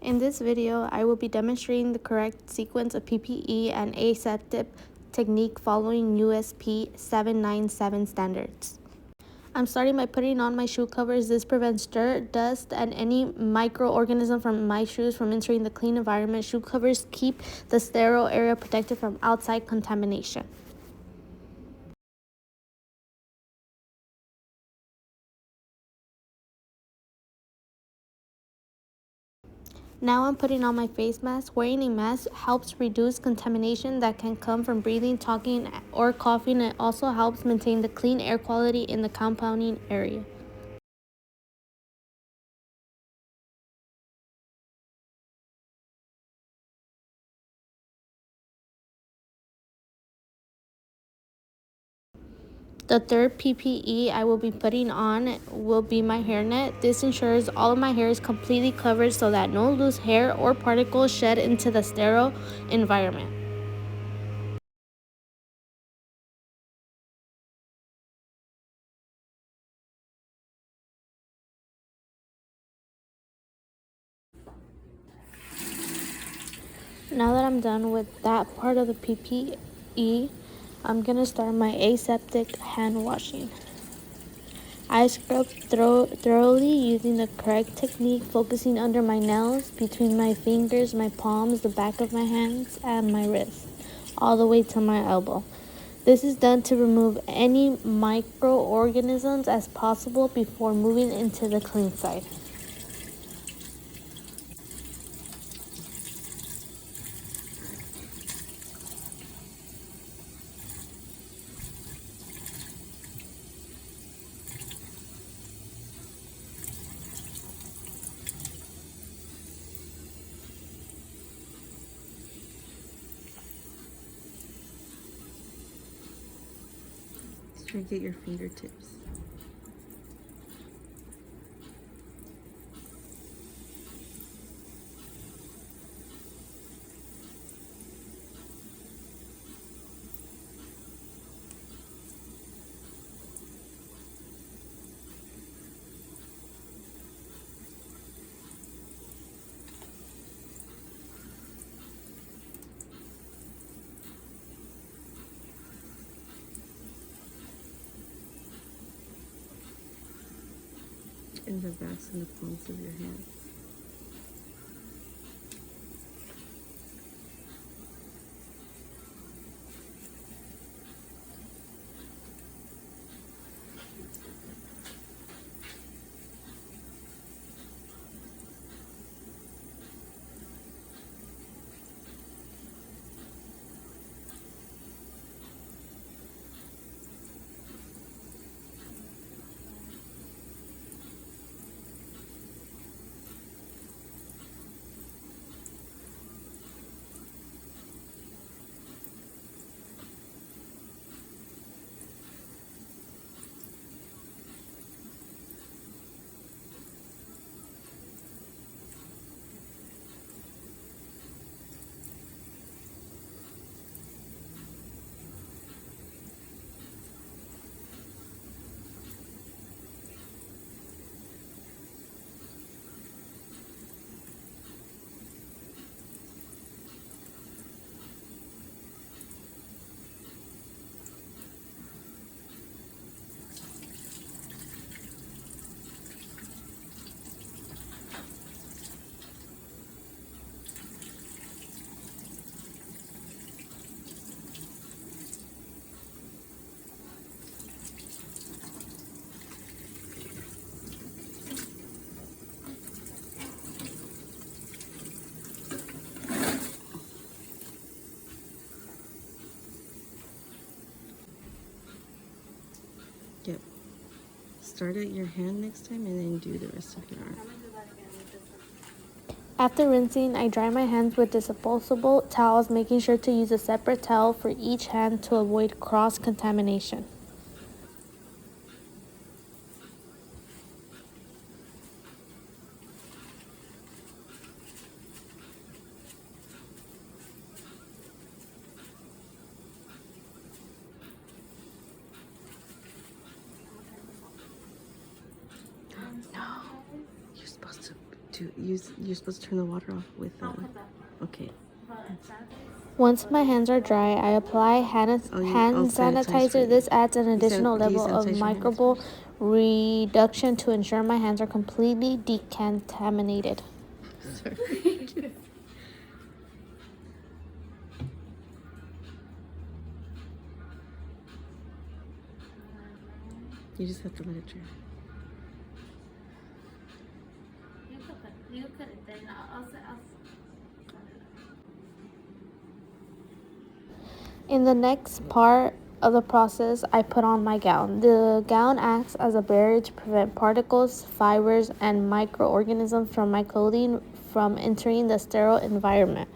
In this video, I will be demonstrating the correct sequence of PPE and aseptic technique following USP 797 standards. I'm starting by putting on my shoe covers. This prevents dirt, dust, and any microorganism from my shoes from entering the clean environment. Shoe covers keep the sterile area protected from outside contamination. Now I'm putting on my face mask. Wearing a mask helps reduce contamination that can come from breathing, talking, or coughing. It also helps maintain the clean air quality in the compounding area. The third PPE I will be putting on will be my hairnet. This ensures all of my hair is completely covered so that no loose hair or particles shed into the sterile environment. Now that I'm done with that part of the PPE, I'm going to start my aseptic hand washing. I scrub thoroughly using the correct technique, focusing under my nails, between my fingers, my palms, the back of my hands, and my wrist, all the way to my elbow. This is done to remove any microorganisms as possible before moving into the clean side. Try to get your fingertips. In the backs and the palms of your hands. Yep. Start at your hand next time and then do the rest of your arm. After rinsing, I dry my hands with disposable towels, making sure to use a separate towel for each hand to avoid cross-contamination. No, you're supposed to do You're supposed to turn the water off with okay. Once my hands are dry, I apply hand I'll sanitize sanitizer. for you. This adds an additional Do you level of sanitize your hands microbial first? reduction to ensure my hands are completely decontaminated. Sorry. You just have to let it dry. You could it then. In the next part of the process, I put on my gown. The gown acts as a barrier to prevent particles, fibers, and microorganisms from my clothing from entering the sterile environment.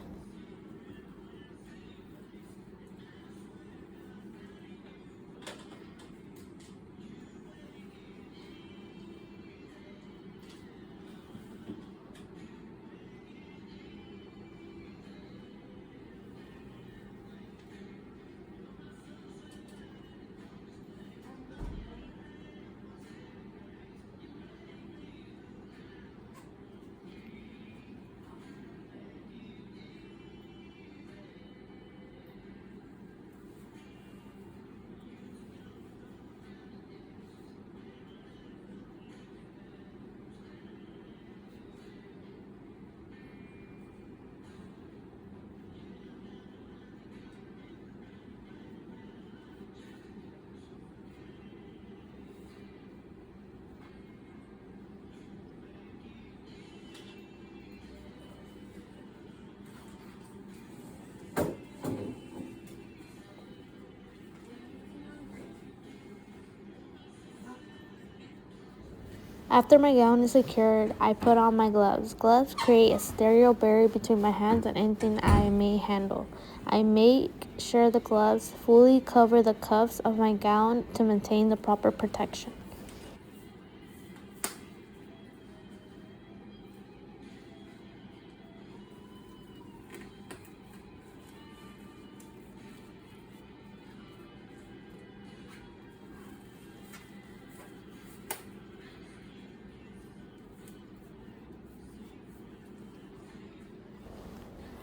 After my gown is secured, I put on my gloves. Gloves create a sterile barrier between my hands and anything I may handle. I make sure the gloves fully cover the cuffs of my gown to maintain the proper protection.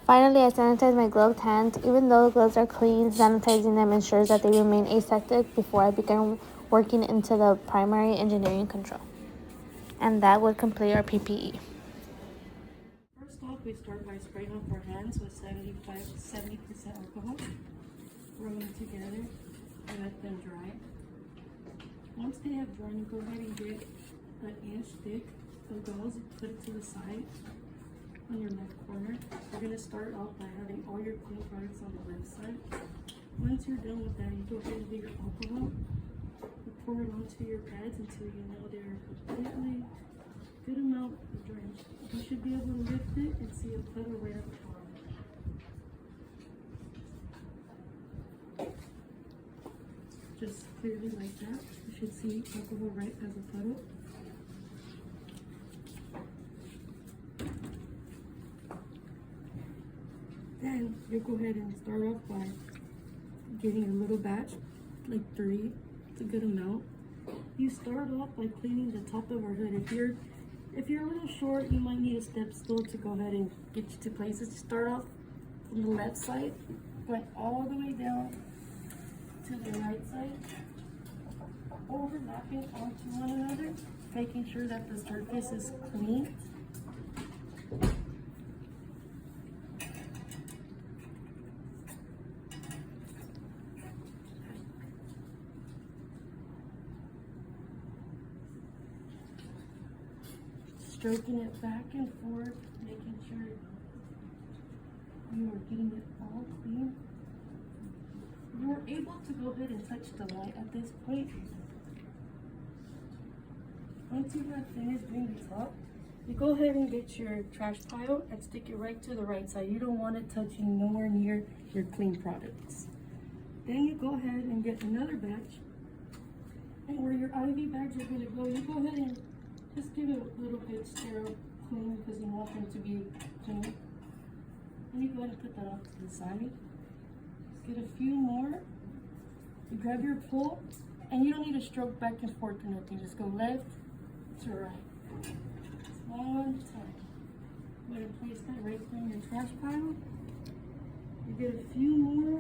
Finally, I sanitize my gloved hands. Even though the gloves are clean, sanitizing them ensures that they remain aseptic before I begin working into the primary engineering control. And that would complete our PPE. First off, we start by spraying off our hands with 70% alcohol. Rub them together and let them dry. Once they have dried, you go ahead and get an inch thick of gauze and put it to the side on your left corner. You're going to start off by having all your clean products on the left side. Once you're done with that, you go ahead and get your alcohol. You pour it onto your pads until you know they're completely good amount drenched. You should be able to lift it and see a puddle right at the bottom. Just clearly like that. You should see alcohol right as a puddle. Then you go ahead and start off by getting a little batch, like 3. It's a good amount. You start off by cleaning the top of our hood. If you're a little short, you might need a step stool to go ahead and get you to places. Start off from the left side, going all the way down to the right side, overlapping onto one another, making sure that the surface is clean. Stroking it back and forth, making sure you are getting it all clean. You are able to go ahead and touch the light at this point. Once you have finished doing the top, you go ahead and get your trash pile and stick it right to the right side. You don't want it touching nowhere near your clean products. Then you go ahead and get another batch. And where your IV bags are going to go, you go ahead and just give it a little bit sterile clean because you want them to be clean. Then you go ahead and put that off to the side. Get a few more. You grab your pull, and you don't need to stroke back and forth or nothing. Just go left to right. Just one time. Go ahead and place that right there in your trash pile. You get a few more,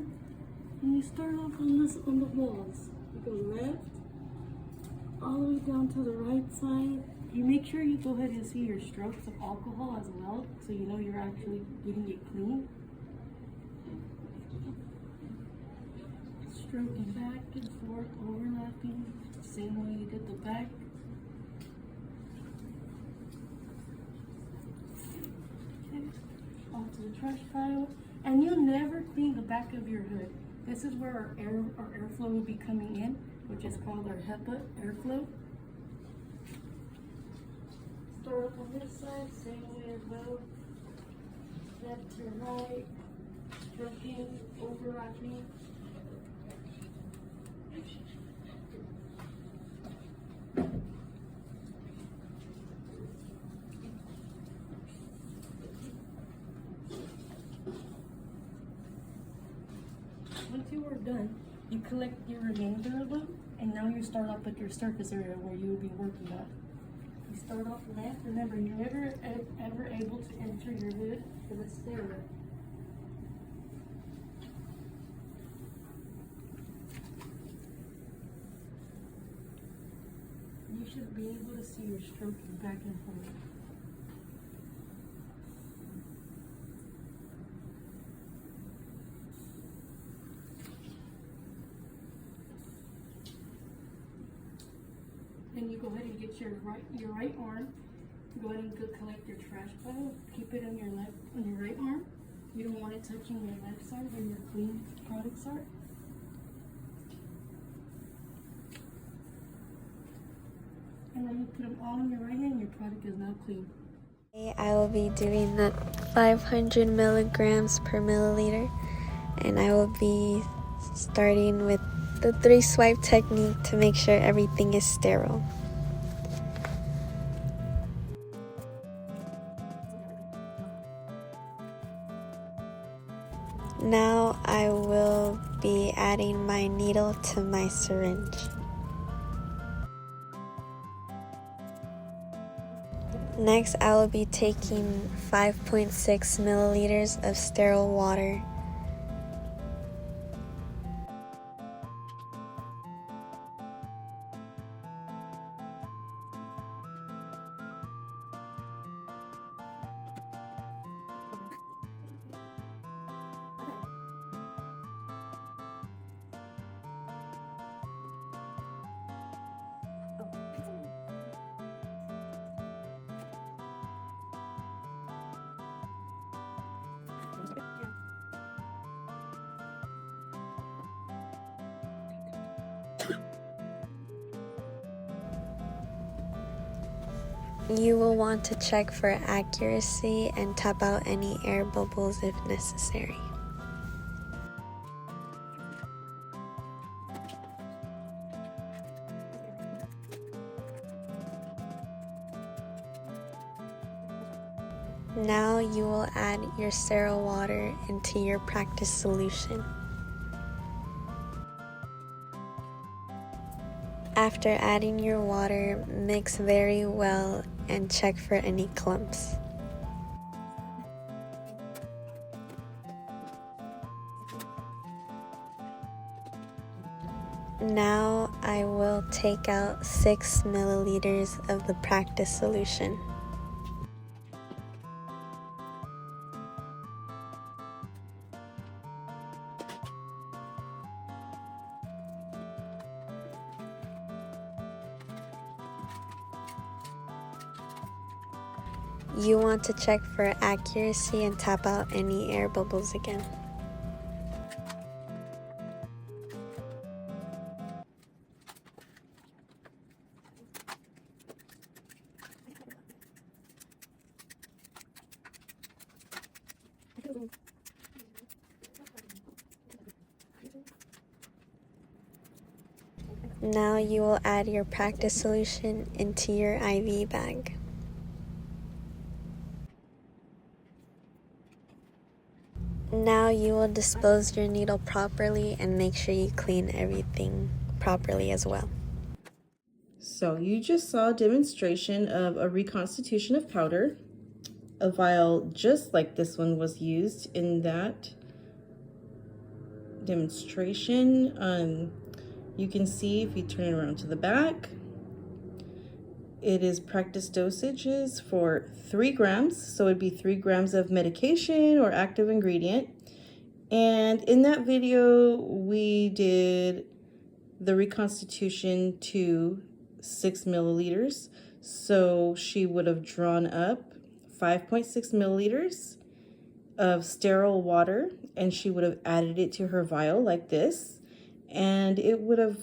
and you start off on this on the walls. You go left, all the way down to the right side. You make sure you go ahead and see your strokes of alcohol as well, so you know you're actually getting it clean. Stroking back and forth, overlapping, same way you did the back. Okay, onto the trash pile. And you'll never clean the back of your hood. This is where our airflow will be coming in, which is called our HEPA airflow. Start up on this side, same way as well. Left to right, stroking, overlapping. Once you are done, you collect your remainder of them, and now you start off with your surface area where you will be working on. You start off left. Remember, you're never ever able to enter your hood for the stairway. You should be able to see your stroking back and forth. Then you go ahead and get your right arm. Go ahead and go collect your trash pile. Keep it on your right arm. You don't want it touching your left side where your clean products are. And then you put them all on your right hand. Your product is now clean. I will be doing the 500 milligrams per milliliter, and I will be starting with the 3-swipe technique to make sure everything is sterile. Now I will be adding my needle to my syringe. Next, I will be taking 5.6 milliliters of sterile water. You will want to check for accuracy and tap out any air bubbles if necessary. Now you will add your sterile water into your practice solution. After adding your water, mix very well and check for any clumps. Now I will take out 6 milliliters of the practice solution. You want to check for accuracy and tap out any air bubbles again. Now you will add your practice solution into your IV bag. Now you will dispose your needle properly and make sure you clean everything properly as well. So you just saw a demonstration of a reconstitution of powder. a vial just like this one was used in that demonstration. You can see if you turn it around to the back, it is practice dosages for 3 grams. So it'd be 3 grams of medication or active ingredient. And in that video, we did the reconstitution to 6 milliliters. So she would have drawn up 5.6 milliliters of sterile water, and she would have added it to her vial like this, and it would have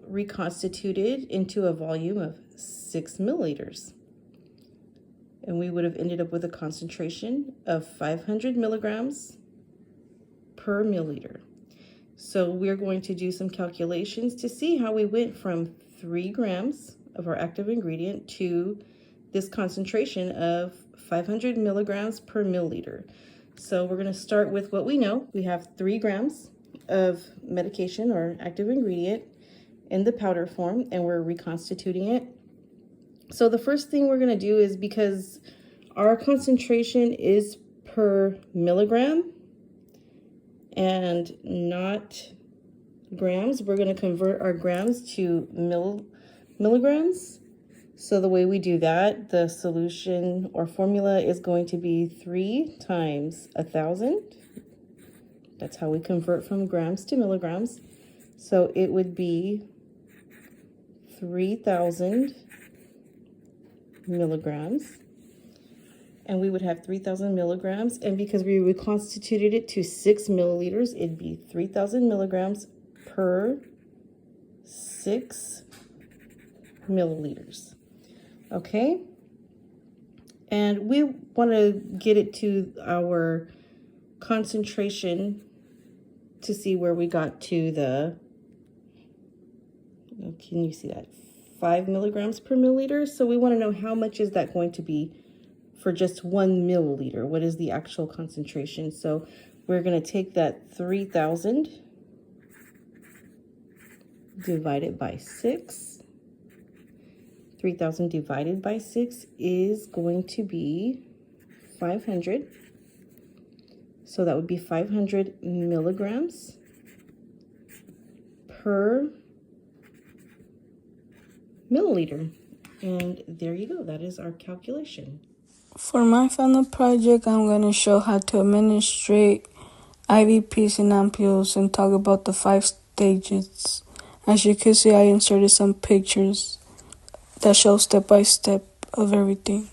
reconstituted into a volume of 6 milliliters. And we would have ended up with a concentration of 500 milligrams per milliliter. So we're going to do some calculations to see how we went from 3 grams of our active ingredient to this concentration of 500 milligrams per milliliter. So we're going to start with what we know. We have 3 grams of medication or active ingredient in the powder form, and we're reconstituting it. So the first thing we're going to do is, because our concentration is per milligram and not grams, we're going to convert our grams to milligrams. So the way we do that, the solution or formula is going to be 3 times 1,000. That's how we convert from grams to milligrams. So it would be 3,000 milligrams. And we would have 3,000 milligrams. And because we reconstituted it to 6 milliliters, it'd be 3,000 milligrams per 6 milliliters. Okay, and we want to get it to our concentration to see where we got to the, can you see that, 5 milligrams per milliliter. So we want to know how much is that going to be for just 1 milliliter. What is the actual concentration? So we're going to take that 3,000 divided by 6. 3,000 divided by 6 is going to be 500. So that would be 500 milligrams per milliliter. And there you go. That is our calculation. For my final project, I'm going to show how to administrate IVPs and ampules and talk about the 5 stages. As you can see, I inserted some pictures that show step by step of everything.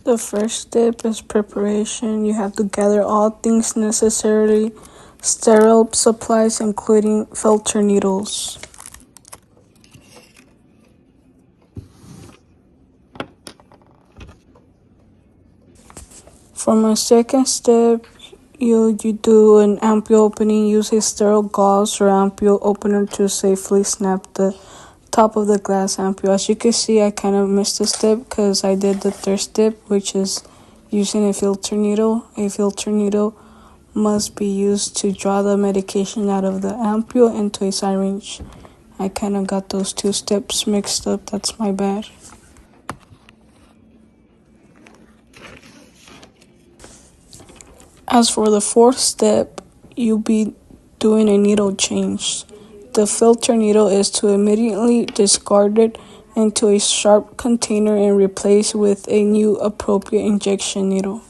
The first step is preparation. You have to gather all things necessary, sterile supplies including filter needles. For my second step, you do an ampule opening. Use a sterile gauze or ampule opener to safely snap the top of the glass ampule. As you can see, I kind of missed a step because I did the third step, which is using a filter needle. A filter needle must be used to draw the medication out of the ampule into a syringe. I kind of got those 2 steps mixed up. That's my bad. As for the fourth step, you'll be doing a needle change. The filter needle is to immediately discard it into a sharp container and replace with a new appropriate injection needle.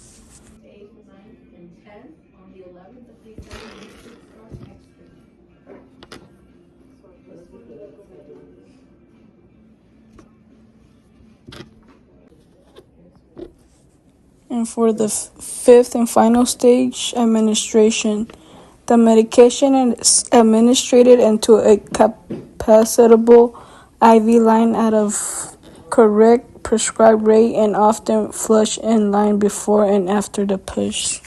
And for the fifth and final stage, administration. The medication is administered into a capacitable IV line at a correct prescribed rate and often flush in line before and after the push.